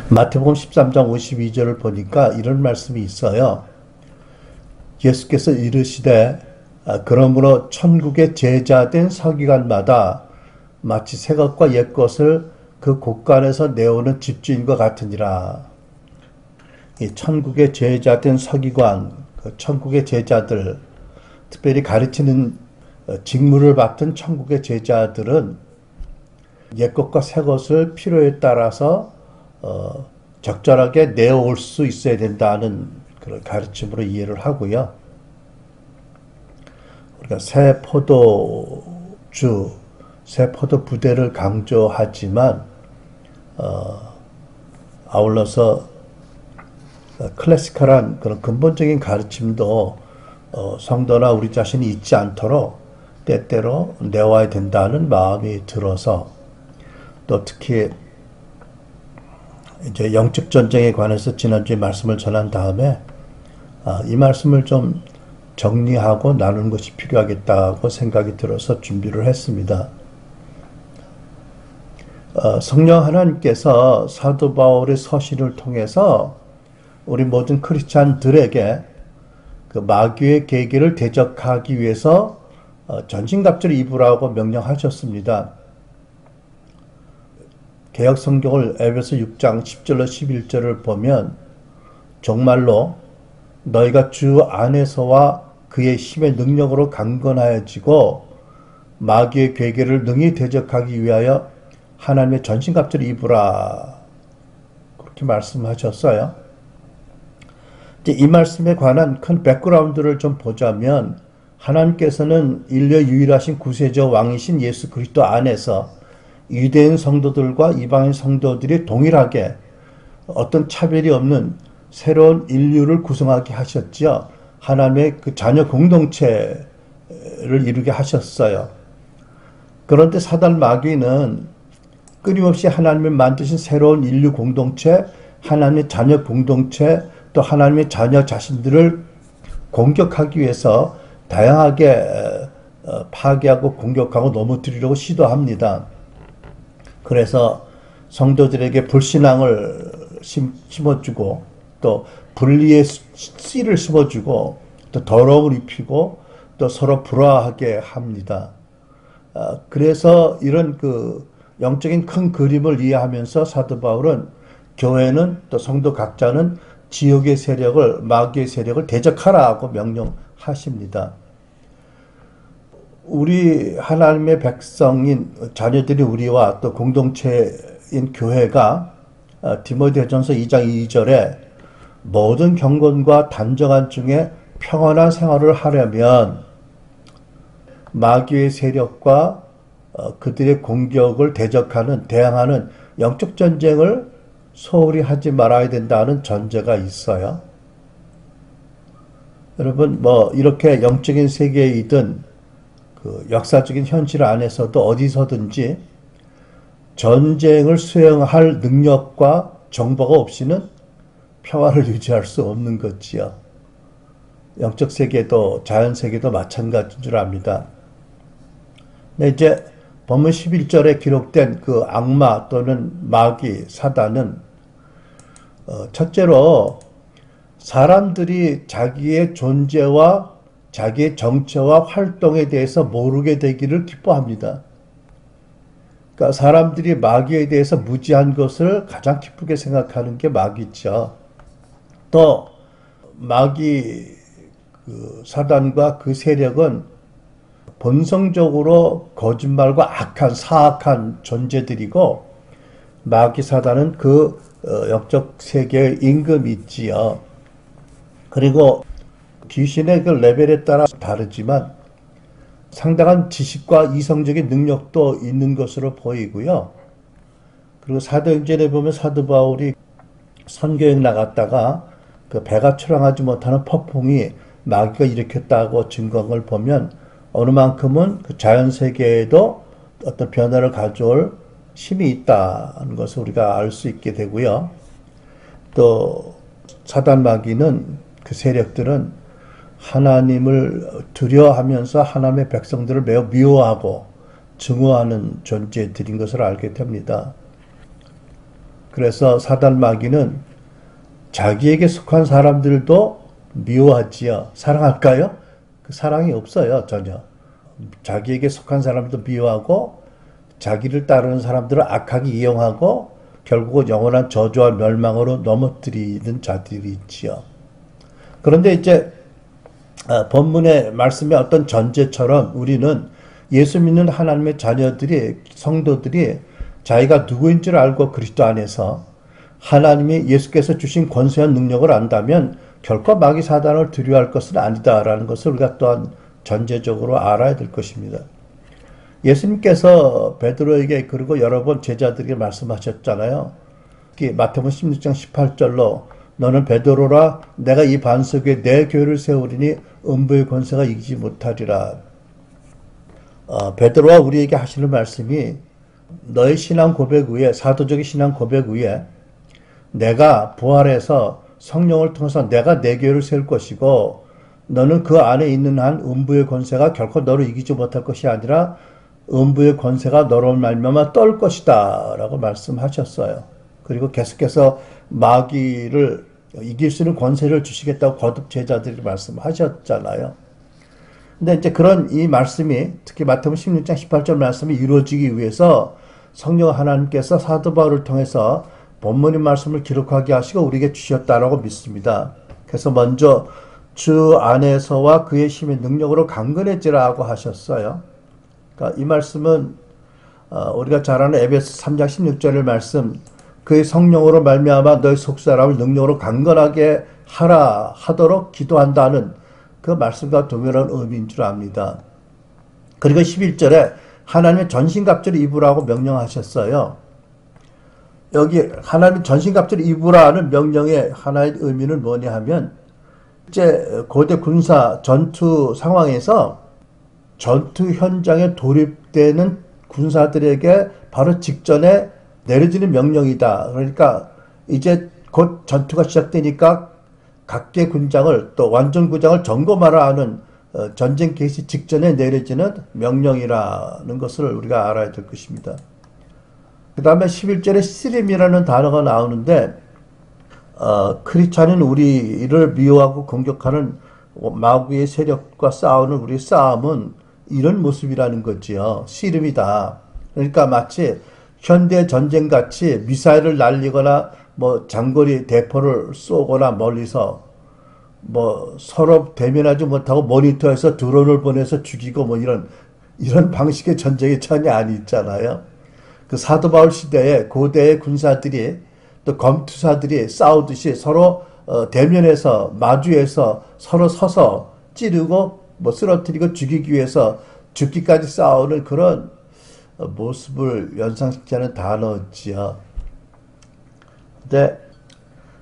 마태복음 13장 52절을 보니까 이런 말씀이 있어요. 예수께서 이르시되 그러므로 천국의 제자된 서기관마다 마치 새 것과 옛 것을 그 곳간에서 내오는 집주인과 같으니라. 이 천국의 제자된 서기관, 그 천국의 제자들, 특별히 가르치는 직무를 맡은 천국의 제자들은 옛 것과 새 것을 필요에 따라서 적절하게 내올 수 있어야 된다는 그런 가르침으로 이해를 하고요. 우리가 새 포도주, 새 포도 부대를 강조하지만 아울러서 클래시컬한 그런 근본적인 가르침도 성도나 우리 자신이 잊지 않도록 때때로 내와야 된다는 마음이 들어서, 또 특히 이제 영적 전쟁에 관해서 지난주에 말씀을 전한 다음에 이 말씀을 좀 정리하고 나누는 것이 필요하겠다고 생각이 들어서 준비를 했습니다. 성령 하나님께서 사도 바울의 서신을 통해서 우리 모든 크리스찬들에게 그 마귀의 계계를 대적하기 위해서 전신갑주를 입으라고 명령하셨습니다. 개역 성경을 에베소 6장 10절로 11절을 보면 정말로 너희가 주 안에서와 그의 힘의 능력으로 강건하여지고 마귀의 괴계를 능히 대적하기 위하여 하나님의 전신갑주를 입으라, 그렇게 말씀하셨어요. 이제 이 말씀에 관한 큰 백그라운드를 좀 보자면, 하나님께서는 인류 유일하신 구세주 왕이신 예수 그리스도 안에서 유대인 성도들과 이방인 성도들이 동일하게 어떤 차별이 없는 새로운 인류를 구성하게 하셨지요. 하나님의 그 자녀 공동체를 이루게 하셨어요. 그런데 사단 마귀는 끊임없이 하나님이 만드신 새로운 인류 공동체, 하나님의 자녀 공동체, 또 하나님의 자녀 자신들을 공격하기 위해서 다양하게 파괴하고 공격하고 넘어뜨리려고 시도합니다. 그래서 성도들에게 불신앙을 심어주고, 또 분리의 씨를 심어주고, 또 더러움을 입히고, 또 서로 불화하게 합니다. 그래서 이런 그 영적인 큰 그림을 이해하면서 사도 바울은 교회는, 또 성도 각자는 지옥의 세력을, 마귀의 세력을 대적하라고 명령하십니다. 우리 하나님의 백성인 자녀들이 우리와 또 공동체인 교회가 디모데전서 2장 2절에 모든 경건과 단정한 중에 평안한 생활을 하려면 마귀의 세력과 그들의 공격을 대항하는 영적 전쟁을 소홀히 하지 말아야 된다는 전제가 있어요. 여러분, 이렇게 영적인 세계이든 그 역사적인 현실 안에서도 어디서든지 전쟁을 수행할 능력과 정보가 없이는 평화를 유지할 수 없는 거지요. 영적 세계도 자연 세계도 마찬가지인 줄 압니다. 근데 이제 본문 11절에 기록된 그 악마 또는 마귀, 사단은 첫째로 사람들이 자기의 존재와 자기의 정체와 활동에 대해서 모르게 되기를 기뻐합니다. 그러니까 사람들이 마귀에 대해서 무지한 것을 가장 기쁘게 생각하는 게 마귀죠. 또 마귀 사단과 그 세력은 본성적으로 거짓말과 악한 사악한 존재들이고, 마귀 사단은 그 영적 세계의 임금이 있지요. 그리고 귀신의 그 레벨에 따라 다르지만 상당한 지식과 이성적인 능력도 있는 것으로 보이고요. 그리고 사도행전에 보면 사도 바울이 선교행 나갔다가 그 배가 출항하지 못하는 폭풍이 마귀가 일으켰다고 증거한 걸 보면 어느 만큼은 그 자연 세계에도 어떤 변화를 가져올 힘이 있다는 것을 우리가 알 수 있게 되고요. 또 사단 마귀는, 그 세력들은 하나님을 두려워하면서 하나님의 백성들을 매우 미워하고 증오하는 존재들인 것을 알게 됩니다. 그래서 사단 마귀는 자기에게 속한 사람들도 미워하지요. 사랑할까요? 그 사랑이 없어요, 전혀. 자기에게 속한 사람도 미워하고 자기를 따르는 사람들을 악하게 이용하고 결국은 영원한 저주와 멸망으로 넘어뜨리는 자들이 있지요. 그런데 이제 본문의 말씀의 어떤 전제처럼 우리는 예수 믿는 하나님의 자녀들이, 성도들이 자기가 누구인 줄 알고 그리스도 안에서 하나님이 예수께서 주신 권세와 능력을 안다면 결코 마귀 사단을 두려워할 것은 아니다라는 것을 우리가 또한 전제적으로 알아야 될 것입니다. 예수님께서 베드로에게 그리고 여러 번 제자들에게 말씀하셨잖아요. 마태복음 16장 18절로 너는 베드로라 내가 이 반석 위에 내 교회를 세우리니 음부의 권세가 이기지 못하리라. 베드로와 우리에게 하시는 말씀이 너의 신앙 고백 위에, 사도적인 신앙 고백 위에 내가 부활해서 성령을 통해서 내가 내 교회를 세울 것이고 너는 그 안에 있는 한 음부의 권세가 결코 너를 이기지 못할 것이 아니라 음부의 권세가 너로 말미암아 떨 것이다 라고 말씀하셨어요. 그리고 계속해서 마귀를 이길 수 있는 권세를 주시겠다고 거듭 제자들이 말씀하셨잖아요. 근데 이제 그런 이 말씀이 특히 마태복음 16장 18절 말씀이 이루어지기 위해서 성령 하나님께서 사도 바울을 통해서 본문의 말씀을 기록하게 하시고 우리에게 주셨다라고 믿습니다. 그래서 먼저 주 안에서와 그의 힘의 능력으로 강건해지라고 하셨어요. 그러니까 이 말씀은 우리가 잘 아는 에베소 3장 16절의 말씀, 그의 성령으로 말미암아 너희 속사람을 능력으로 강건하게 하도록 기도한다는 그 말씀과 동일한 의미인 줄 압니다. 그리고 11절에 하나님의 전신갑주를 입으라고 명령하셨어요. 여기 하나님 전신갑주를 입으라는 명령의 하나의 의미는 뭐냐 하면 이제 고대 군사 전투 상황에서 전투 현장에 돌입되는 군사들에게 바로 직전에 내려지는 명령이다. 그러니까 이제 곧 전투가 시작되니까 각계 군장을 또 완전 군장을 점검하라 하는 전쟁 개시 직전에 내려지는 명령이라는 것을 우리가 알아야 될 것입니다. 그 다음에 11절에 씨름이라는 단어가 나오는데 크리스찬인 우리를 미워하고 공격하는 마귀의 세력과 싸우는 우리의 싸움은 이런 모습이라는 거지요. 씨름이다. 그러니까 마치 현대 전쟁같이 미사일을 날리거나 뭐 장거리 대포를 쏘거나 멀리서 뭐 서로 대면하지 못하고 모니터에서 드론을 보내서 죽이고 뭐 이런 방식의 전쟁이 전혀 아니 있잖아요. 그 사도 바울 시대에 고대의 군사들이 또 검투사들이 싸우듯이 서로 대면에서 마주해서 서로 서서 찌르고 뭐 쓰러뜨리고 죽이기 위해서 죽기까지 싸우는 그런 모습을 연상시키는 단어지요. 근데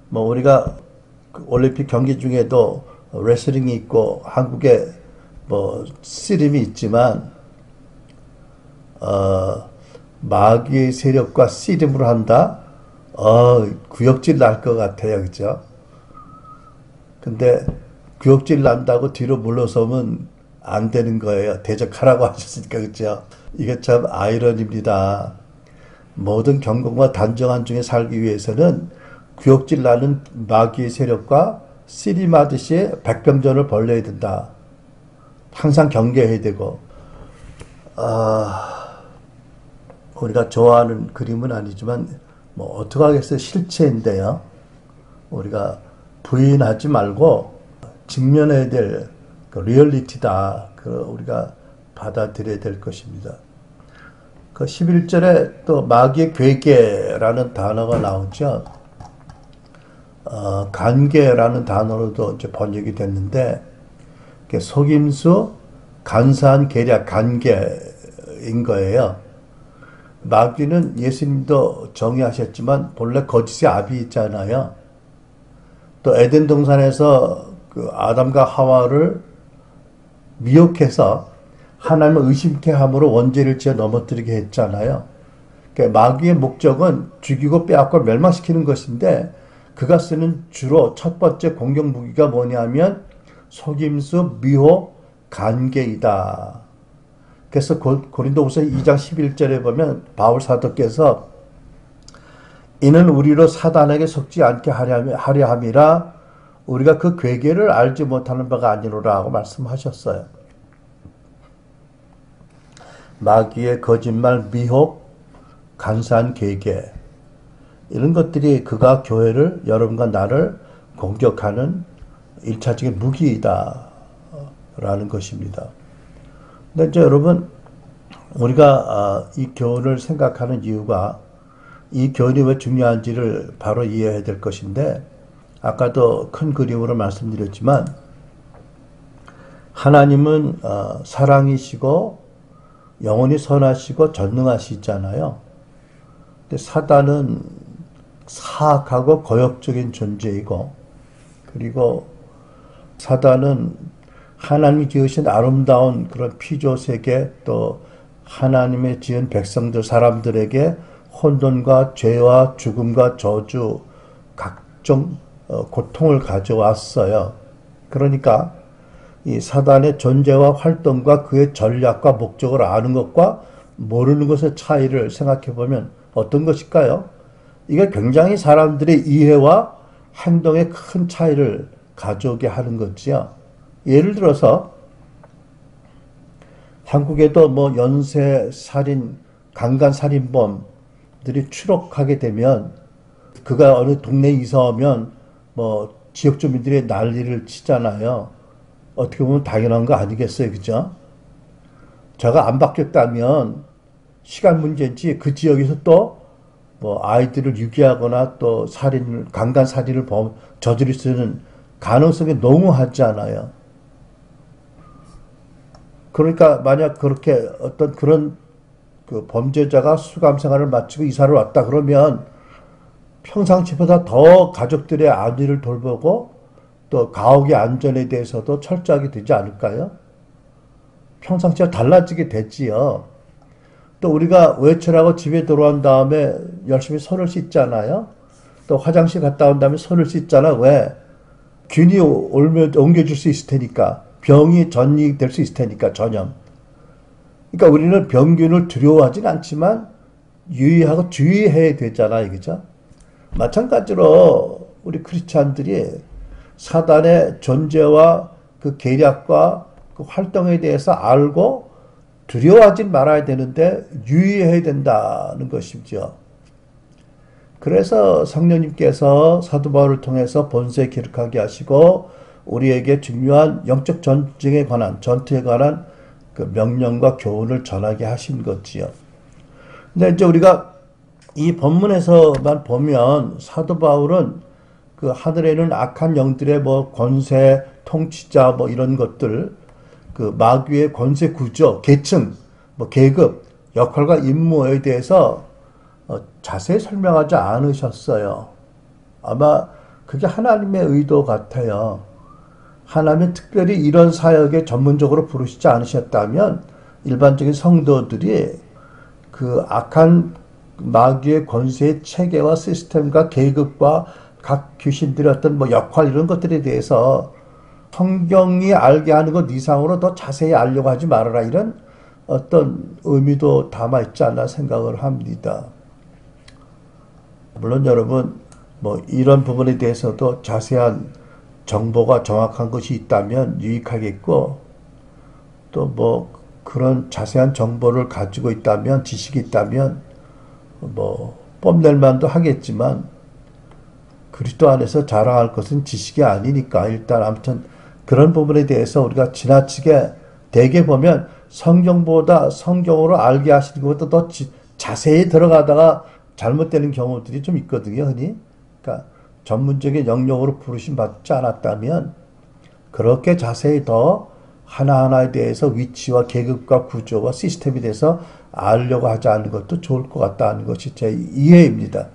뭐 우리가 올림픽 경기 중에도 레슬링이 있고 한국에 뭐 씨름이 있지만 마귀의 세력과 씨름을 한다? 구역질 날 것 같아요. 그죠? 근데 구역질 난다고 뒤로 물러서면 안 되는 거예요. 대적하라고 하셨으니까. 그죠? 이게 참 아이러니입니다. 모든 경건과 단정한 중에 살기 위해서는 구역질 나는 마귀의 세력과 씨름하듯이 백병전을 벌려야 된다. 항상 경계해야 되고 우리가 좋아하는 그림은 아니지만 뭐 어떻게 하겠어요. 실체인데요. 우리가 부인하지 말고 직면해야 될 그 리얼리티다. 우리가 받아들여야 될 것입니다. 그 11절에 또 마귀의 괴계라는 단어가 나오죠. 간계라는 단어로도 이제 번역이 됐는데 속임수, 간사한 계략, 간계인 거예요. 마귀는 예수님도 정의하셨지만 본래 거짓의 압이 있잖아요. 또 에덴 동산에서 그 아담과 하와를 미혹해서 하나님을 의심케 함으로 원죄를 지어 넘어뜨리게 했잖아요. 그러니까 마귀의 목적은 죽이고 빼앗고 멸망시키는 것인데 그가 쓰는 주로 첫 번째 공격 무기가 뭐냐면 속임수, 미혹, 간계이다. 그래서 고린도후서 2장 11절에 보면 바울 사도께서 이는 우리로 사단에게 속지 않게 하려 함이라 우리가 그 괴계를 알지 못하는 바가 아니로라 하고 말씀하셨어요. 마귀의 거짓말, 미혹, 간사한 괴계 이런 것들이 그가 교회를 여러분과 나를 공격하는 1차적인 무기이다 라는 것입니다. 근데 이제 여러분 우리가 이 교훈을 생각하는 이유가 이 교훈이 왜 중요한지를 바로 이해해야 될 것인데 아까도 큰 그림으로 말씀드렸지만 하나님은 사랑이시고 영원히 선하시고 전능하시잖아요. 근데 사단은 사악하고 거역적인 존재이고 그리고 사단은 하나님이 지으신 아름다운 그런 피조세계 또 하나님의 지은 백성들 사람들에게 혼돈과 죄와 죽음과 저주 각종 고통을 가져왔어요. 그러니까 이 사단의 존재와 활동과 그의 전략과 목적을 아는 것과 모르는 것의 차이를 생각해 보면 어떤 것일까요? 이게 굉장히 사람들의 이해와 행동에 큰 차이를 가져오게 하는 거지요. 예를 들어서 한국에도 뭐 연쇄 살인, 강간 살인범들이 추록하게 되면 그가 어느 동네에 이사 오면 뭐 지역 주민들이 난리를 치잖아요. 어떻게 보면 당연한 거 아니겠어요, 그죠? 저가 안 바뀌었다면 시간 문제인지 그 지역에서 또 뭐 아이들을 유기하거나 또 강간 살인을 저지를 수 있는 가능성이 농후하잖아요. 그러니까 만약 그렇게 어떤 그런 그 범죄자가 수감 생활을 마치고 이사를 왔다 그러면 평상시보다 더 가족들의 안위를 돌보고 또 가옥의 안전에 대해서도 철저하게 되지 않을까요? 평상시와 달라지게 됐지요. 또 우리가 외출하고 집에 들어온 다음에 열심히 손을 씻잖아요. 또 화장실 갔다 온 다음에 손을 씻잖아. 왜? 균이 옮겨줄 수 있을 테니까. 병이 전이될 수 있을 테니까 전염. 그러니까 우리는 병균을 두려워하진 않지만 유의하고 주의해야 되잖아요. 그죠? 마찬가지로 우리 크리스찬들이 사단의 존재와 그 계략과 그 활동에 대해서 알고 두려워하지 말아야 되는데 유의해야 된다는 것이죠. 그래서 성령님께서 사도 바울을 통해서 본서에 기록하게 하시고 우리에게 중요한 영적 전쟁에 관한 전투에 관한 그 명령과 교훈을 전하게 하신 거지요. 근데 이제 우리가 이 본문에서만 보면 사도 바울은 그 하늘에 있는 악한 영들의 뭐 권세, 통치자 뭐 이런 것들 그 마귀의 권세 구조, 계층, 뭐 계급, 역할과 임무에 대해서 자세히 설명하지 않으셨어요. 아마 그게 하나님의 의도 같아요. 하나님은 특별히 이런 사역에 전문적으로 부르시지 않으셨다면 일반적인 성도들이 그 악한 마귀의 권세의 체계와 시스템과 계급과 각 귀신들의 어떤 뭐 역할 이런 것들에 대해서 성경이 알게 하는 것 이상으로 더 자세히 알려고 하지 말아라 이런 어떤 의미도 담아있지 않나 생각을 합니다. 물론 여러분 뭐 이런 부분에 대해서도 자세한 정보가 정확한 것이 있다면 유익하겠고 또 뭐 그런 자세한 정보를 가지고 있다면 지식이 있다면 뭐 뽐낼 만도 하겠지만 그리스도 안에서 자랑할 것은 지식이 아니니까 일단 아무튼 그런 부분에 대해서 우리가 지나치게 대개 보면 성경보다 성경으로 알게 하시는 것보다 더 자세히 들어가다가 잘못되는 경우들이 좀 있거든요, 흔히. 그러니까 전문적인 영역으로 부르심 받지 않았다면 그렇게 자세히 더 하나하나에 대해서 위치와 계급과 구조와 시스템에 대해서 알려고 하지 않는 것도 좋을 것 같다는 것이 제 이해입니다.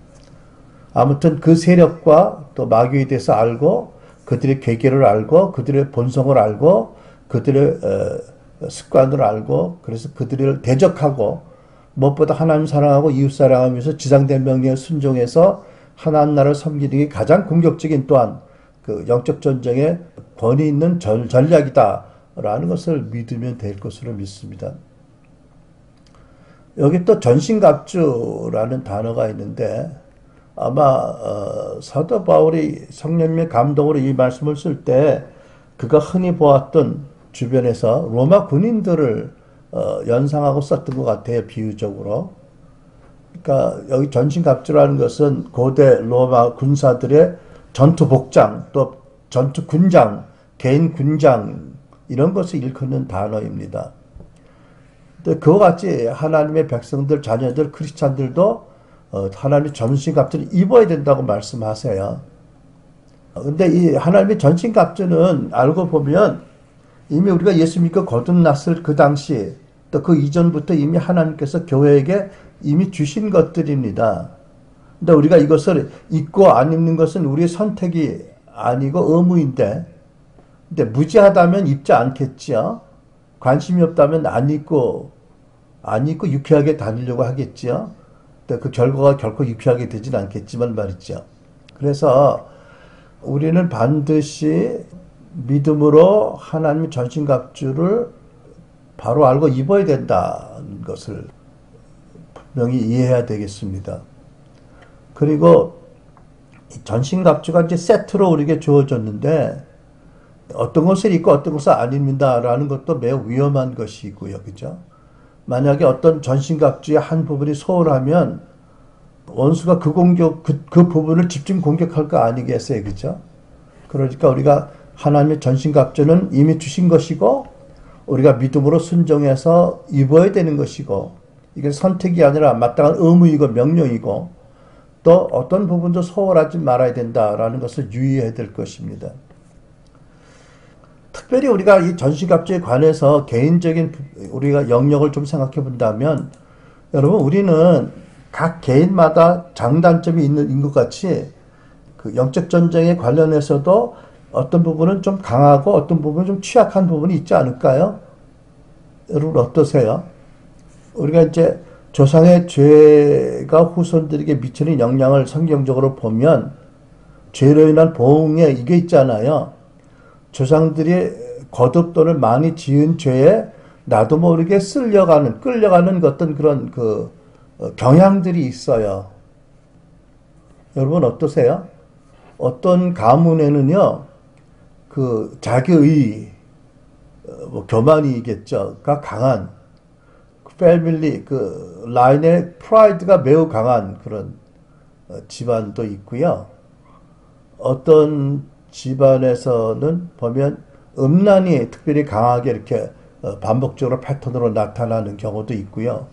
아무튼 그 세력과 또 마귀에 대해서 알고 그들의 계계를 알고 그들의 본성을 알고 그들의 습관을 알고 그래서 그들을 대적하고 무엇보다 하나님 사랑하고 이웃 사랑하면서 지상된 명령에 순종해서 하나님 나라를 섬기는 게 가장 공격적인 또한 그 영적 전쟁의 권위 있는 전략이다라는 것을 믿으면 될 것으로 믿습니다. 여기 또 전신갑주라는 단어가 있는데 아마 사도 바울이 성령님의 감동으로 이 말씀을 쓸 때 그가 흔히 보았던 주변에서 로마 군인들을 연상하고 썼던 것 같아요. 비유적으로. 그러니까 여기 전신갑주라는 것은 고대 로마 군사들의 전투 복장, 또 전투 군장, 개인 군장 이런 것을 일컫는 단어입니다. 근데 그와 같이 하나님의 백성들, 자녀들, 크리스찬들도 하나님의 전신갑주를 입어야 된다고 말씀하세요. 근데 이 하나님의 전신갑주는 알고 보면 이미 우리가 예수 믿고 거듭났을 그 당시 또 그 이전부터 이미 하나님께서 교회에게 이미 주신 것들입니다. 근데 우리가 이것을 입고 안 입는 것은 우리의 선택이 아니고 의무인데, 근데 무지하다면 입지 않겠지요. 관심이 없다면 안 입고 유쾌하게 다니려고 하겠지요. 근데 그 결과가 결코 유쾌하게 되진 않겠지만 말이죠. 그래서 우리는 반드시 믿음으로 하나님의 전신갑주를 바로 알고 입어야 된다는 것을 분명히 이해해야 되겠습니다. 그리고 전신갑주가 이제 세트로 우리에게 주어졌는데 어떤 것을 입고 어떤 것을 안 입는다라는 것도 매우 위험한 것이고요. 그죠? 만약에 어떤 전신갑주의 한 부분이 소홀하면 원수가 그 부분을 집중 공격할 거 아니겠어요? 그죠? 그러니까 우리가 하나님의 전신갑주는 이미 주신 것이고 우리가 믿음으로 순종해서 입어야 되는 것이고 이게 선택이 아니라 마땅한 의무이고 명령이고 또 어떤 부분도 소홀하지 말아야 된다라는 것을 유의해야 될 것입니다. 특별히 우리가 이 전신갑주에 관해서 개인적인 우리가 영역을 좀 생각해 본다면 여러분 우리는 각 개인마다 장단점이 있는 것 같이 그 영적 전쟁에 관련해서도 어떤 부분은 좀 강하고 어떤 부분은 좀 취약한 부분이 있지 않을까요? 여러분 어떠세요? 우리가 이제 조상의 죄가 후손들에게 미치는 영향을 성경적으로 보면 죄로 인한 보응에 이게 있잖아요. 조상들이 거듭 또는 많이 지은 죄에 나도 모르게 끌려가는 어떤 그런 경향들이 있어요. 여러분 어떠세요? 어떤 가문에는요, 자기의, 교만이겠죠.가 강한, 패밀리, 라인의 프라이드가 매우 강한 그런 집안도 있고요. 어떤 집안에서는 보면 음란이 특별히 강하게 이렇게 반복적으로 패턴으로 나타나는 경우도 있고요.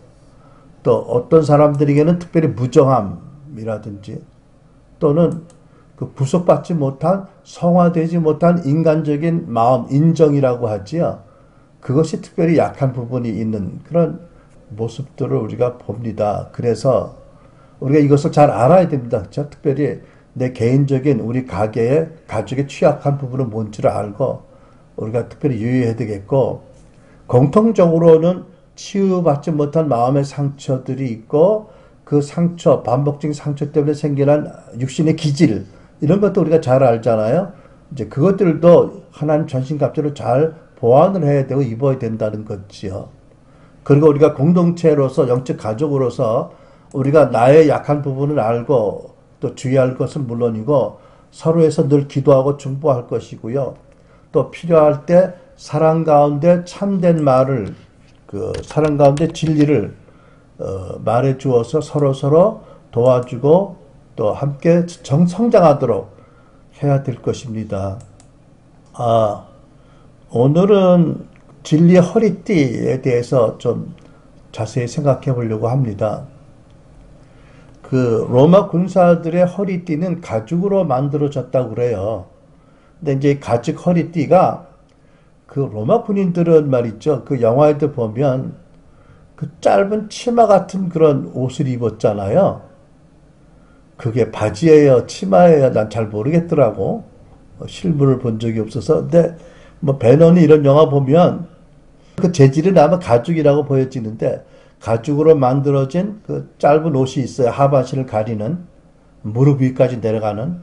또 어떤 사람들에게는 특별히 무정함이라든지 또는 그 부속받지 못한 성화되지 못한 인간적인 마음, 인정이라고 하지요. 그것이 특별히 약한 부분이 있는 그런 모습들을 우리가 봅니다. 그래서 우리가 이것을 잘 알아야 됩니다. 그렇죠? 특별히 내 개인적인 우리 가족의 취약한 부분은 뭔지를 알고 우리가 특별히 유의해야 되겠고 공통적으로는 치유받지 못한 마음의 상처들이 있고 그 상처, 반복적인 상처 때문에 생겨난 육신의 기질 이런 것도 우리가 잘 알잖아요. 이제 그것들도 하나님 전신갑주를 잘 보완을 해야 되고 입어야 된다는 거지요. 그리고 우리가 공동체로서 영적 가족으로서 우리가 나의 약한 부분을 알고 또 주의할 것은 물론이고 서로에서 늘 기도하고 중보할 것이고요. 또 필요할 때 사랑 가운데 참된 말을 사랑 가운데 진리를 말해 주어서 서로 도와주고 또 함께 성장하도록 해야 될 것입니다. 오늘은 진리의 허리띠에 대해서 좀 자세히 생각해 보려고 합니다. 로마 군사들의 허리띠는 가죽으로 만들어졌다고 그래요. 근데 이제 가죽 허리띠가 로마 군인들은 말이죠. 영화에도 보면 짧은 치마 같은 그런 옷을 입었잖아요. 그게 바지예요, 치마예요? 난 잘 모르겠더라고. 실물을 본 적이 없어서. 근데 배너니 이런 영화 보면 그 재질은 아마 가죽이라고 보여지는데 가죽으로 만들어진 짧은 옷이 있어요. 하반신을 가리는 무릎 위까지 내려가는.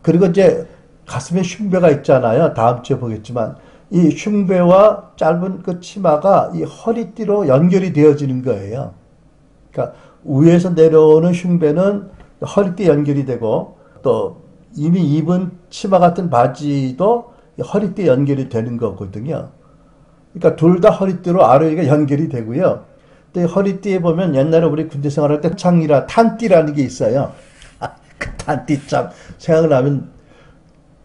그리고 이제 가슴에 흉배가 있잖아요. 다음 주에 보겠지만 이 흉배와 짧은 치마가 이 허리띠로 연결이 되어지는 거예요. 그러니까 위에서 내려오는 흉배는 허리띠 연결이 되고 또 이미 입은 치마 같은 바지도 허리띠 연결이 되는 거거든요. 그러니까 둘 다 허리띠로 아래가 연결이 되고요. 근데 허리띠에 보면 옛날에 우리 군대 생활할 때 창이라 탄띠라는 게 있어요. 그 탄띠 참 생각나면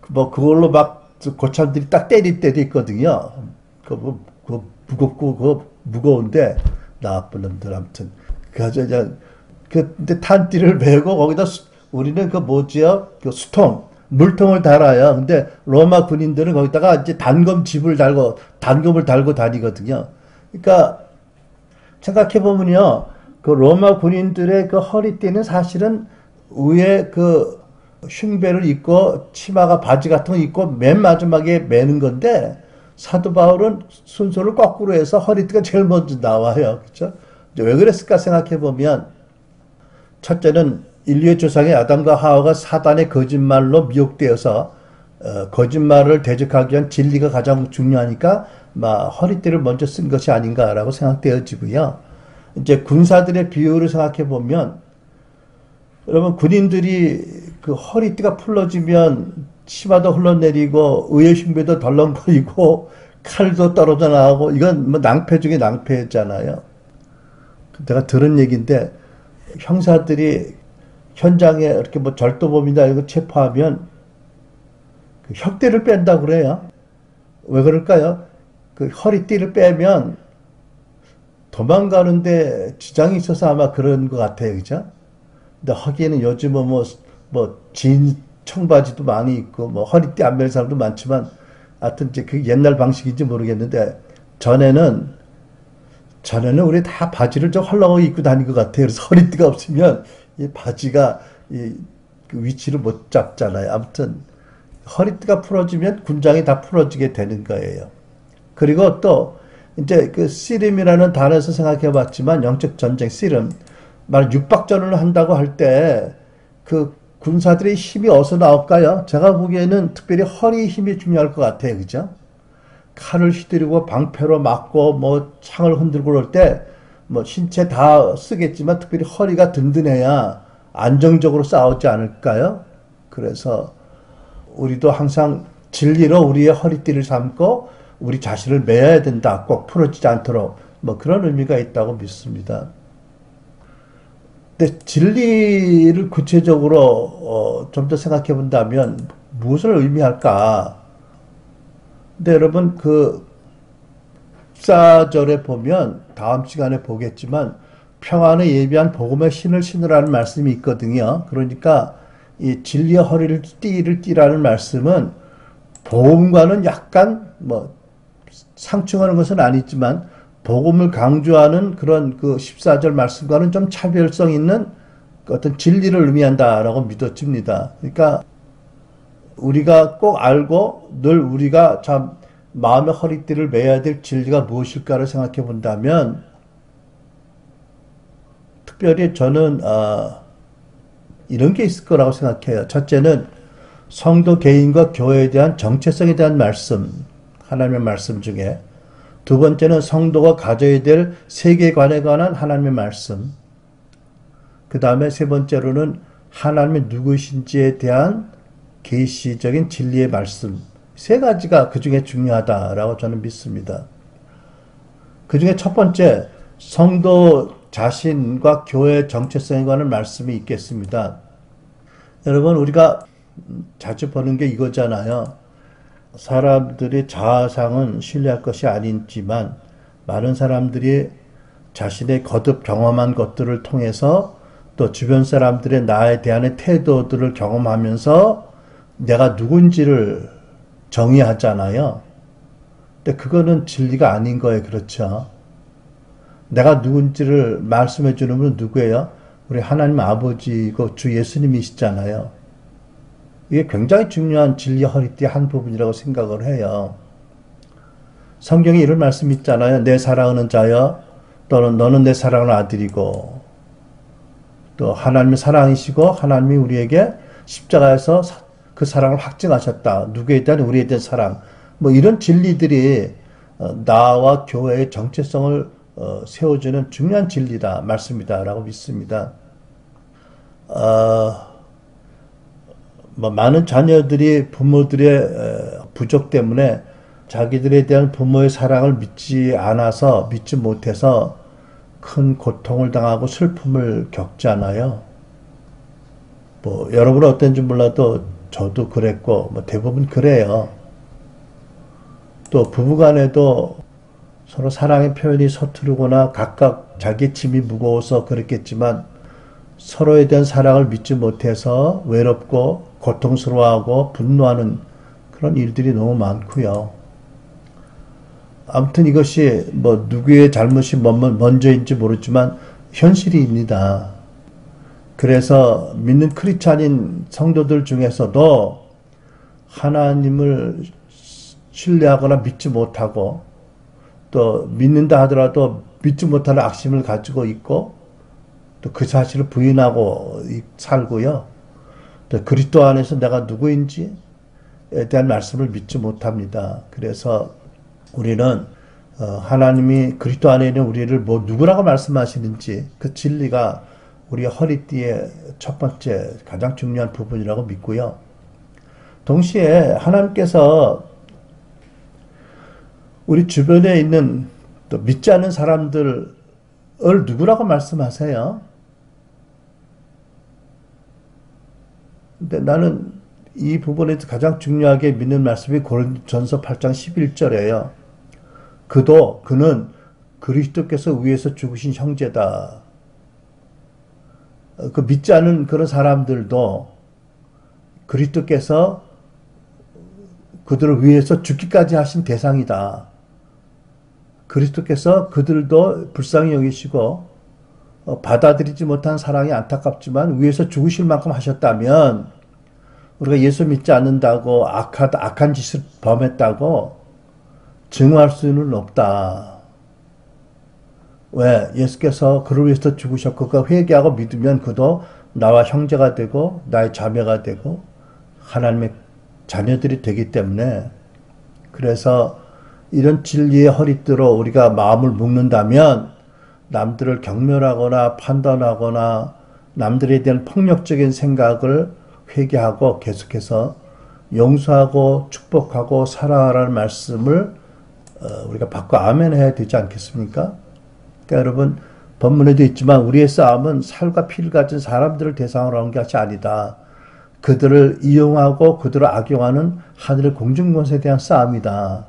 뭐 그걸로 막 고참들이 딱 때릴 때도 있거든요. 그거 무겁고 그거 무거운데 나쁜 놈들 아무튼 그래서 그냥 근데 탄띠를 메고 거기다 우리는 그 뭐지요? 그 수통 물통을 달아요. 근데 로마 군인들은 거기다가 이제 단검을 달고 다니거든요. 그러니까 생각해 보면요, 그 로마 군인들의 그 허리띠는 사실은 위에 그 흉배를 입고 치마가 바지 같은 거 입고 맨 마지막에 매는 건데 사도 바울은 순서를 거꾸로 해서 허리띠가 제일 먼저 나와요. 그렇죠? 왜 그랬을까 생각해 보면 첫째는 인류의 조상의 아담과 하와가 사단의 거짓말로 미혹되어서 거짓말을 대적하기 위한 진리가 가장 중요하니까 허리띠를 먼저 쓴 것이 아닌가라고 생각되어지고요. 이제 군사들의 비유를 생각해 보면 여러분 군인들이 그 허리띠가 풀러지면 치마도 흘러내리고 의의 흉배도 덜렁거리고 칼도 떨어져 나오고 이건 뭐 낭패 중에 낭패였잖아요. 내가 들은 얘기인데 형사들이 현장에 이렇게 뭐 절도범이나 이런 거 체포하면 그 혁대를 뺀다 그래요. 왜 그럴까요? 그 허리띠를 빼면 도망가는데 지장이 있어서 아마 그런 것 같아요. 그죠? 근데 하기에는 요즘은 진 청바지도 많이 있고, 허리띠 안 매는 사람도 많지만, 하여튼 이제 그 옛날 방식인지 모르겠는데, 전에는 우리 다 바지를 좀 헐렁하게 입고 다닌 것 같아요. 그래서 허리띠가 없으면 이 바지가 그 위치를 못 잡잖아요. 아무튼 허리띠가 풀어지면 군장이 다 풀어지게 되는 거예요. 그리고 또 이제 그 씨름이라는 단어에서 생각해 봤지만 영적 전쟁 씨름 말 육박전을 한다고 할 때 그 군사들의 힘이 어디서 나올까요? 제가 보기에는 특별히 허리 힘이 중요할 것 같아요. 그죠? 칼을 휘두르고 방패로 맞고 창을 흔들고 그럴 때 신체 다 쓰겠지만 특별히 허리가 든든해야 안정적으로 싸우지 않을까요? 그래서 우리도 항상 진리로 우리의 허리띠를 삼고 우리 자신을 매야 된다. 꼭 풀어지지 않도록 그런 의미가 있다고 믿습니다. 근데 진리를 구체적으로 좀 더 생각해 본다면 무엇을 의미할까? 근데 여러분 그 14절에 보면 다음 시간에 보겠지만 평안에 예비한 복음의 신을 신으라는 말씀이 있거든요. 그러니까 이 진리의 허리를 띠라는 말씀은 복음과는 약간 상충하는 것은 아니지만 복음을 강조하는 그런 그 14절 말씀과는 좀 차별성 있는 어떤 진리를 의미한다라고 믿어집니다. 그러니까 우리가 꼭 알고 늘 우리가 참 마음의 허리띠를 매야 될 진리가 무엇일까를 생각해 본다면 특별히 저는 이런 게 있을 거라고 생각해요. 첫째는 성도 개인과 교회에 대한 정체성에 대한 말씀, 하나님의 말씀 중에 두 번째는 성도가 가져야 될 세계관에 관한 하나님의 말씀, 그 다음에 세 번째로는 하나님의 누구신지에 대한 계시적인 진리의 말씀, 세 가지가 그 중에 중요하다라고 저는 믿습니다. 그 중에 첫 번째, 성도 자신과 교회의 정체성에 관한 말씀이 있겠습니다. 여러분, 우리가 자주 보는 게 이거잖아요. 사람들이 자아상은 신뢰할 것이 아니지만 많은 사람들이 자신의 거듭 경험한 것들을 통해서 또 주변 사람들의 나에 대한 태도들을 경험하면서 내가 누군지를 정의하잖아요. 근데 그거는 진리가 아닌 거예요. 그렇죠? 내가 누군지를 말씀해 주는 분은 누구예요? 우리 하나님 아버지고 주 예수님이시잖아요. 이게 굉장히 중요한 진리 허리띠의 한 부분이라고 생각을 해요. 성경에 이런 말씀 있잖아요. 내 사랑하는 자여, 또는 너는 내 사랑하는 아들이고, 또 하나님의 사랑이시고 하나님이 우리에게 십자가에서 그 사랑을 확증하셨다. 누구에 대한 우리에 대한 사랑. 이런 진리들이 나와 교회의 정체성을 세워주는 중요한 진리다, 말씀이다라고 믿습니다. 뭐 많은 자녀들이 부모들의 부족 때문에 자기들에 대한 부모의 사랑을 믿지 못해서 큰 고통을 당하고 슬픔을 겪잖아요. 뭐 여러분은 어떤지 몰라도 저도 그랬고 뭐 대부분 그래요. 또 부부간에도 서로 사랑의 표현이 서투르거나 각각 자기 짐이 무거워서 그랬겠지만 서로에 대한 사랑을 믿지 못해서 외롭고 고통스러워하고 분노하는 그런 일들이 너무 많고요. 아무튼 이것이 뭐 누구의 잘못이 먼저인지 모르지만 현실입니다. 그래서 믿는 크리스찬인 성도들 중에서도 하나님을 신뢰하거나 믿지 못하고 또 믿는다 하더라도 믿지 못하는 악심을 가지고 있고 또 그 사실을 부인하고 살고요. 또 그리스도 안에서 내가 누구인지에 대한 말씀을 믿지 못합니다. 그래서 우리는 하나님이 그리스도 안에 있는 우리를 뭐 누구라고 말씀하시는지 그 진리가 우리의 허리띠의 첫 번째 가장 중요한 부분이라고 믿고요. 동시에 하나님께서 우리 주변에 있는 또 믿지 않는 사람들을 누구라고 말씀하세요? 근데 나는 이 부분에서 가장 중요하게 믿는 말씀이 고린도전서 8장 11절이에요. 그는 그리스도께서 위에서 죽으신 형제다. 그 믿지 않은 그런 사람들도 그리스도께서 그들을 위해서 죽기까지 하신 대상이다. 그리스도께서 그들도 불쌍히 여기시고 받아들이지 못한 사랑이 안타깝지만 위에서 죽으실 만큼 하셨다면 우리가 예수 믿지 않는다고 악한 짓을 범했다고 증오할 수는 없다. 왜? 예수께서 그를 위해서 죽으셨고 그가 회개하고 믿으면 그도 나와 형제가 되고 나의 자매가 되고 하나님의 자녀들이 되기 때문에 그래서 이런 진리의 허리띠로 우리가 마음을 묶는다면 남들을 경멸하거나 판단하거나 남들에 대한 폭력적인 생각을 회개하고 계속해서 용서하고 축복하고 사랑하라는 말씀을 우리가 받고 아멘 해야 되지 않겠습니까? 그러니까 여러분 본문에도 있지만 우리의 싸움은 살과 피를 가진 사람들을 대상으로 하는 것이 아니다. 그들을 이용하고 그들을 악용하는 하늘의 공중권세에 대한 싸움이다.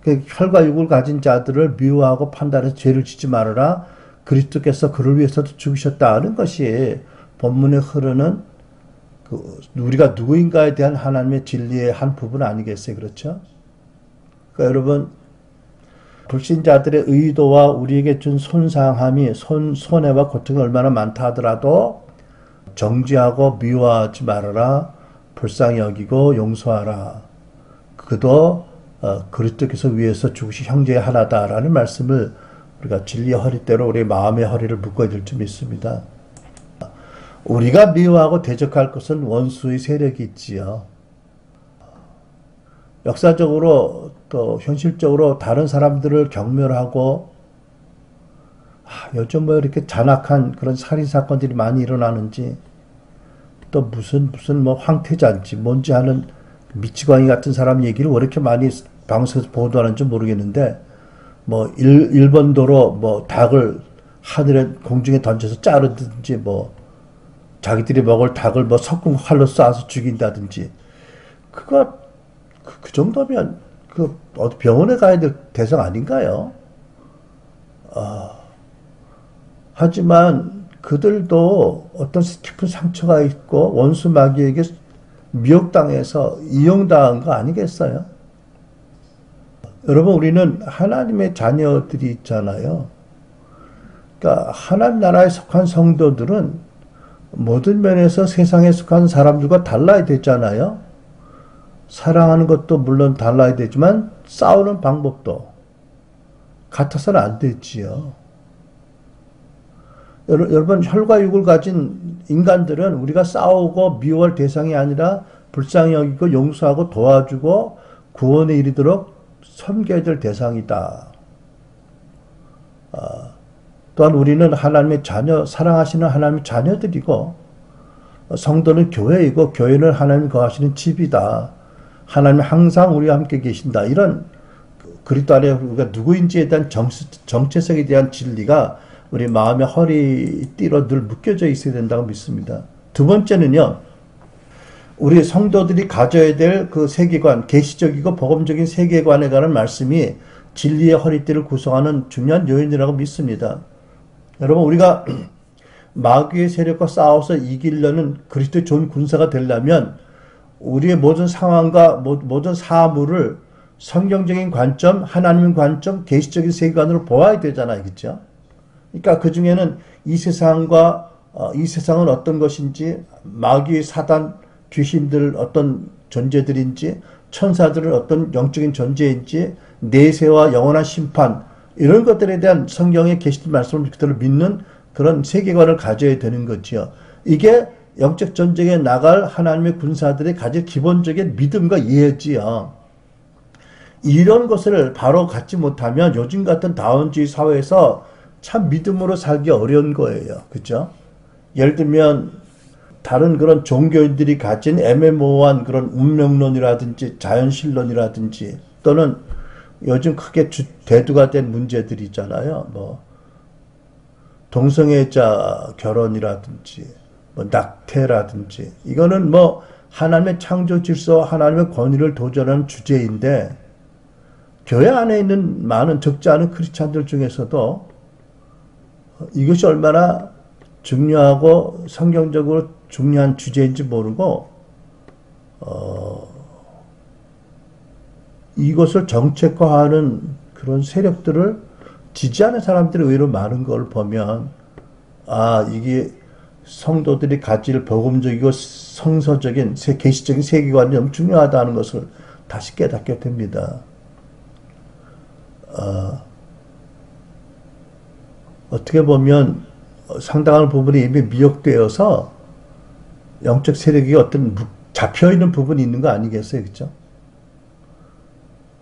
혈과 육을 가진 자들을 미워하고 판단해서 죄를 짓지 말아라. 그리스도께서 그를 위해서도 죽으셨다는 것이 본문에 흐르는 우리가 누구인가에 대한 하나님의 진리의 한 부분 아니겠어요? 그렇죠? 그러니까 여러분 불신자들의 의도와 우리에게 준 손상함이 손해와 고통이 얼마나 많다 하더라도 정죄하고 미워하지 말아라. 불쌍히 여기고 용서하라. 그도 그리스도께서 위에서 죽으신 형제의 하나다라는 말씀을 우리가 진리의 허리대로 우리 마음의 허리를 묶어야 될 줄 믿습니다. 우리가 미워하고 대적할 것은 원수의 세력이 있지요. 역사적으로 또 현실적으로 다른 사람들을 경멸하고 요즘 뭐 이렇게 잔악한 그런 살인사건들이 많이 일어나는지 또 무슨 뭐 황태자인지 뭔지 하는 미치광이 같은 사람 얘기를 왜 이렇게 많이 방송에서 보도하는지 모르겠는데 뭐 일본도로 뭐 닭을 하늘에 공중에 던져서 자르든지 뭐 자기들이 먹을 닭을 뭐 석궁 활로 쏴서 죽인다든지 그 정도면 어디 병원에 가야 될 대상 아닌가요? 하지만 그들도 어떤 깊은 상처가 있고 원수 마귀에게 미혹당해서 이용당한 거 아니겠어요? 여러분 우리는 하나님의 자녀들이 있잖아요. 그러니까 하나님 나라에 속한 성도들은 모든 면에서 세상에 속한 사람들과 달라야 되잖아요. 사랑하는 것도 물론 달라야 되지만 싸우는 방법도 같아서는 안 되지요. 여러분 혈과 육을 가진 인간들은 우리가 싸우고 미워할 대상이 아니라 불쌍히 여기고 용서하고 도와주고 구원에 이르도록 섬겨야 될 대상이다. 또한 우리는 하나님의 자녀, 사랑하시는 하나님의 자녀들이고 성도는 교회이고 교회는 하나님 거하시는 집이다. 하나님 항상 우리와 함께 계신다. 이런 그리스도 안에 우리가 누구인지에 대한 정체성에 대한 진리가 우리 마음의 허리띠로 늘 묶여져 있어야 된다고 믿습니다. 두 번째는요. 우리 성도들이 가져야 될 그 세계관, 계시적이고 복음적인 세계관에 관한 말씀이 진리의 허리띠를 구성하는 중요한 요인이라고 믿습니다. 여러분 우리가 마귀의 세력과 싸워서 이기려는 그리스도의 좋은 군사가 되려면 우리의 모든 상황과 모든 사물을 성경적인 관점, 하나님의 관점, 계시적인 세계관으로 보아야 되잖아요. 그렇죠? 그러니까 그 중에는 이 세상과 이 세상은 어떤 것인지, 마귀의 사단, 귀신들 어떤 존재들인지, 천사들은 어떤 영적인 존재인지, 내세와 영원한 심판 이런 것들에 대한 성경의 계시된 말씀을 그대로 믿는 그런 세계관을 가져야 되는 거지요. 이게 영적 전쟁에 나갈 하나님의 군사들이 가질 기본적인 믿음과 이해지요. 이런 것을 바로 갖지 못하면 요즘 같은 다원주의 사회에서 참 믿음으로 살기 어려운 거예요. 그죠? 예를 들면 다른 그런 종교인들이 가진 애매모호한 그런 운명론이라든지 자연신론이라든지 또는 요즘 크게 대두가 된 문제들이 있잖아요. 뭐 동성애자 결혼이라든지 뭐 낙태라든지 이거는 뭐 하나님의 창조 질서와 하나님의 권위를 도전하는 주제인데 교회 안에 있는 많은 적지 않은 크리스찬들 중에서도 이것이 얼마나 중요하고 성경적으로 중요한 주제인지 모르고 이것을 정책화하는 그런 세력들을 지지하는 사람들이 의외로 많은 걸 보면 이게 성도들이 가질 복음적이고 성서적인 계시적인 세계관이 너무 중요하다는 것을 다시 깨닫게 됩니다. 어떻게 보면 상당한 부분이 이미 미혹되어서 영적 세력이 어떤 잡혀있는 부분이 있는 거 아니겠어요? 그죠?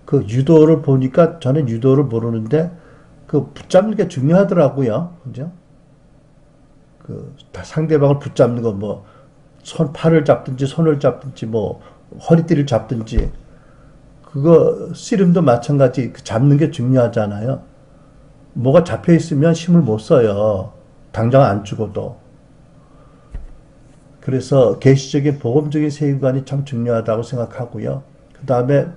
그 유도를 보니까 저는 유도를 모르는데 그 붙잡는 게 중요하더라고요. 그죠? 그 상대방을 붙잡는 거 뭐 팔을 잡든지 손을 잡든지 뭐 허리띠를 잡든지 그거 씨름도 마찬가지 잡는 게 중요하잖아요. 뭐가 잡혀 있으면 힘을 못 써요. 당장 안 죽어도. 그래서 계시적인 복음적인 세계관이 참 중요하다고 생각하고요. 그 다음에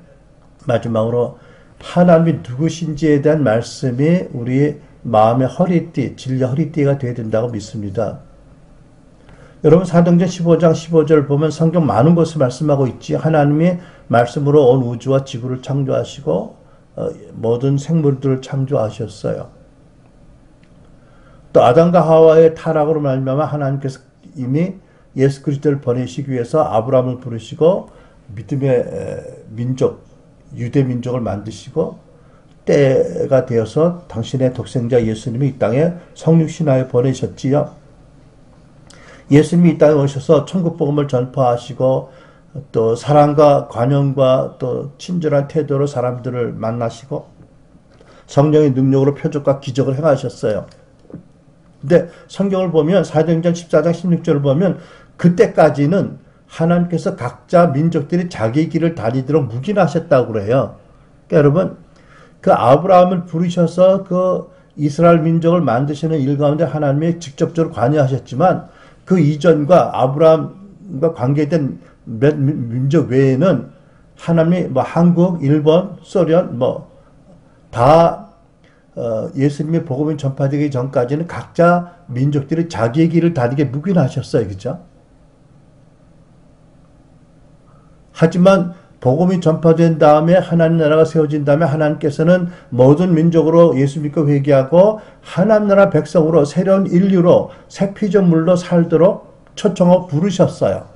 마지막으로 하나님이 누구신지에 대한 말씀이 우리 마음의 허리띠, 진리의 허리띠가 되어야 된다고 믿습니다. 여러분 사도행전 15장 15절을 보면 성경 많은 것을 말씀하고 있지. 하나님이 말씀으로 온 우주와 지구를 창조하시고 모든 생물들을 창조하셨어요. 또 아담과 하와의 타락으로 말미암아 하나님께서 이미 예수 그리스도를 보내시기 위해서 아브라함을 부르시고 믿음의 민족, 유대 민족을 만드시고 때가 되어서 당신의 독생자 예수님이 이 땅에 성육신하여 보내셨지요. 예수님이 이 땅에 오셔서 천국 복음을 전파하시고 또 사랑과 관용과 또 친절한 태도로 사람들을 만나시고 성령의 능력으로 표적과 기적을 행하셨어요. 근데 성경을 보면 사도행전 14장 16절을 보면 그때까지는 하나님께서 각자 민족들이 자기 길을 다니도록 묵인하셨다고 그래요. 그러니까 여러분 그 아브라함을 부르셔서 그 이스라엘 민족을 만드시는 일 가운데 하나님이 직접적으로 관여하셨지만 그 이전과 아브라함과 관계된 몇 민족 외에는 하나님이 뭐 한국, 일본, 소련 다 예수님의 복음이 전파되기 전까지는 각자 민족들이 자기의 길을 다니게 묵인하셨어요. 그죠? 하지만 복음이 전파된 다음에 하나님 나라가 세워진 다음에 하나님께서는 모든 민족으로 예수 믿고 회개하고 하나님 나라 백성으로 새로운 인류로 새 피조물로 살도록 초청하고 부르셨어요.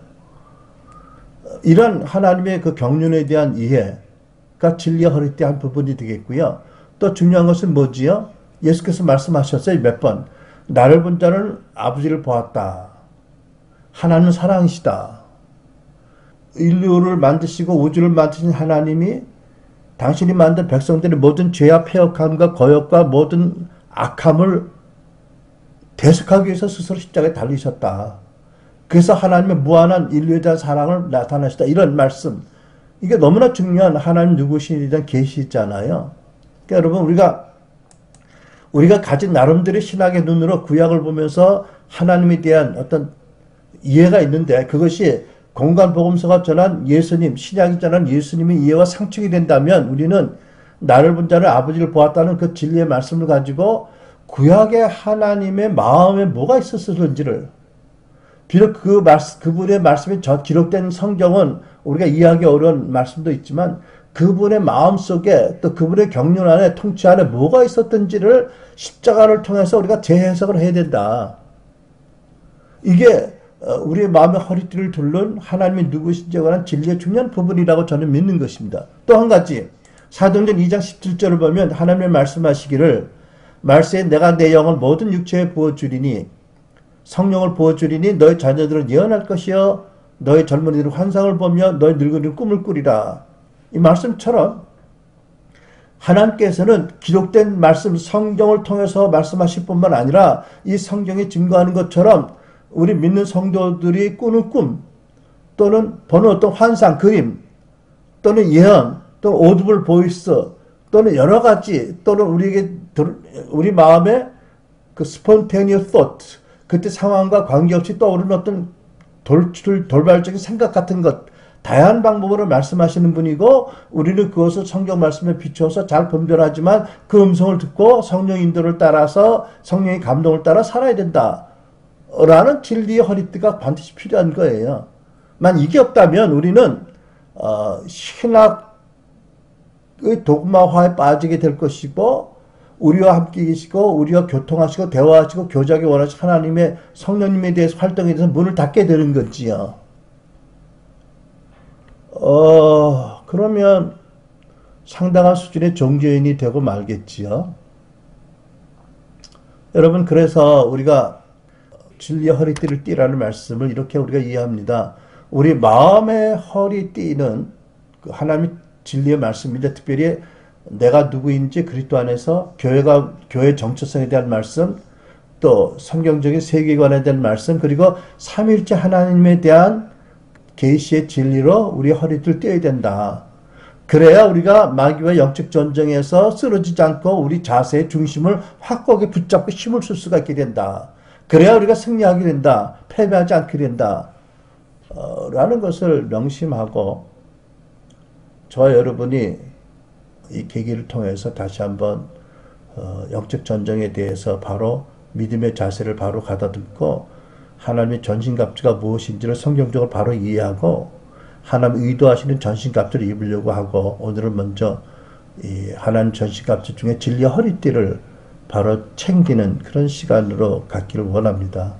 이런 하나님의 그 경륜에 대한 이해가 진리의 허리띠 한 부분이 되겠고요. 또 중요한 것은 뭐지요? 예수께서 말씀하셨어요. 몇 번. 나를 본 자는 아버지를 보았다. 하나님은 사랑이시다. 인류를 만드시고 우주를 만드신 하나님이 당신이 만든 백성들의 모든 죄와 패역함과 거역과 모든 악함을 대속하기 위해서 스스로 십자가에 달리셨다. 그래서 하나님의 무한한 인류에 대한 사랑을 나타내시다. 이런 말씀. 이게 너무나 중요한 하나님 누구신에 대한 계시잖아요. 그러니까 여러분 우리가 가진 나름대로 신학의 눈으로 구약을 보면서 하나님에 대한 어떤 이해가 있는데 그것이 공간복음서가 전한 예수님, 신약이 전한 예수님의 이해와 상충이 된다면 우리는 나를 본 자를 아버지를 보았다는 그 진리의 말씀을 가지고 구약의 하나님의 마음에 뭐가 있었을지를 비록 그분의 말씀이 기록된 성경은 우리가 이해하기 어려운 말씀도 있지만 그분의 마음 속에 또 그분의 경륜 안에 통치 안에 뭐가 있었던지를 십자가를 통해서 우리가 재해석을 해야 된다. 이게 우리의 마음의 허리띠를 둘른 하나님이 누구신지에 관한 진리의 중요한 부분이라고 저는 믿는 것입니다. 또 한 가지 사도행전 2장 17절을 보면 하나님의 말씀하시기를 말세에 내가 내 영을 모든 육체에 부어주리니 성령을 부어주리니 너희 자녀들은 예언할 것이요 너희 젊은이들은 환상을 보며 너희 늙은이들은 꿈을 꾸리라. 이 말씀처럼 하나님께서는 기록된 말씀 성경을 통해서 말씀하실 뿐만 아니라 이 성경이 증거하는 것처럼 우리 믿는 성도들이 꾸는 꿈 또는 보는 어떤 환상, 그림 또는 예언 또는 오디블 보이스 또는 여러 가지 또는 우리 마음에 그 spontaneous thought 그때 상황과 관계없이 떠오르는 어떤 돌발적인 생각 같은 것 다양한 방법으로 말씀하시는 분이고 우리는 그것을 성경 말씀에 비추어서 잘 분별하지만 그 음성을 듣고 성령 인도를 따라서 성령의 감동을 따라 살아야 된다. 라는 진리의 허리띠가 반드시 필요한 거예요. 만 이게 없다면 우리는 신학의 독마화에 빠지게 될 것이고 우리와 함께 계시고 우리와 교통하시고 대화하시고 교제하기 원하시는 하나님의 성령님에 대해서 활동에 대해서 문을 닫게 되는 거지요. 그러면 상당한 수준의 종교인이 되고 말겠지요. 여러분 그래서 우리가 진리의 허리띠를 띠라는 말씀을 이렇게 우리가 이해합니다. 우리 마음의 허리띠는 그 하나님의 진리의 말씀인데 특별히 내가 누구인지 그리스도 안에서 교회 정체성에 대한 말씀 또 성경적인 세계관에 대한 말씀 그리고 삼위일체 하나님에 대한 계시의 진리로 우리 허리띠를 떼야 된다. 그래야 우리가 마귀와 영적 전쟁에서 쓰러지지 않고 우리 자세의 중심을 확고하게 붙잡고 힘을 쓸 수가 있게 된다. 그래야 우리가 승리하게 된다. 패배하지 않게 된다. 라는 것을 명심하고 저와 여러분이 이 계기를 통해서 다시 한번 영적 전쟁에 대해서 바로 믿음의 자세를 바로 가다듬고 하나님의 전신갑주가 무엇인지를 성경적으로 바로 이해하고 하나님 의도하시는 전신갑주를 입으려고 하고 오늘은 먼저 이 하나님 전신갑주 중에 진리의 허리띠를 바로 챙기는 그런 시간으로 갖기를 원합니다.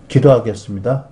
기도하겠습니다.